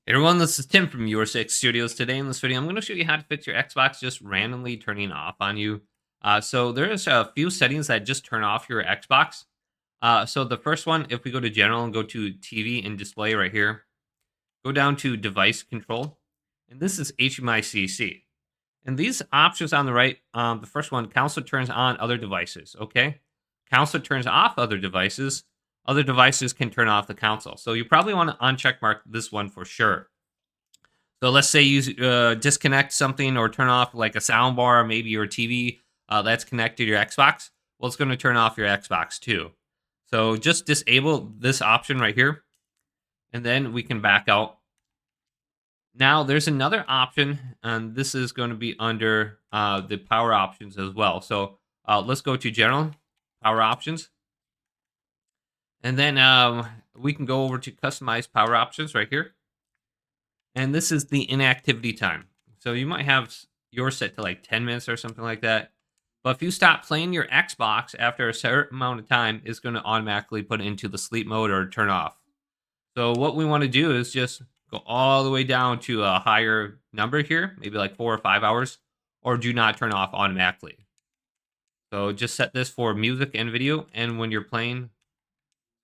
Hey everyone, this is Tim from Your Six Studios. Today in this video, I'm going to show you how to fix your Xbox just randomly turning off on you. So there's a few settings that just turn off your Xbox. So the first one, if we go to General and go to TV and Display right here, go down to Device Control, and this is HDMI-CEC. And these options on the right, the first one, console turns on other devices. Okay, console turns off other devices. Other devices can turn off the console. So you probably want to uncheck mark this one for sure. So let's say you disconnect something or turn off like a sound bar, maybe your TV that's connected to your Xbox. Well, it's going to turn off your Xbox too. So just disable this option right here, and then we can back out. Now there's another option, and this is going to be under the power options as well. So let's go to General, Power Options, and then we can go over to Customize Power Options right here. And this is the inactivity time. So you might have yours set to like 10 minutes or something like that. But if you stop playing your Xbox after a certain amount of time, it's going to automatically put it into the sleep mode or turn off. So what we want to do is just go all the way down to a higher number here, maybe like 4 or 5 hours, or do not turn off automatically. So just set this for music and video. And when you're playing,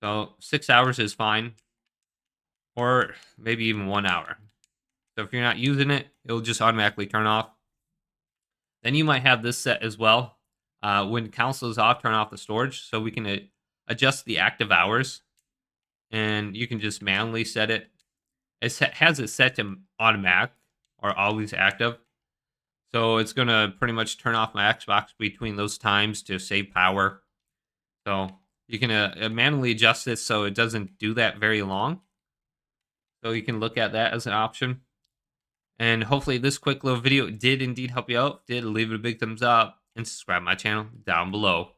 so 6 hours is fine, or maybe even 1 hour. So if you're not using it, it'll just automatically turn off. Then you might have this set as well. When console is off, turn off the storage. So we can adjust the active hours. And you can just manually set it. It has it set to automatic or always active. So it's going to pretty much turn off my Xbox between those times to save power. So you can manually adjust this so it doesn't do that very long. So you can look at that as an option. And hopefully this quick little video did indeed help you out. Did leave it a big thumbs up and subscribe to my channel down below.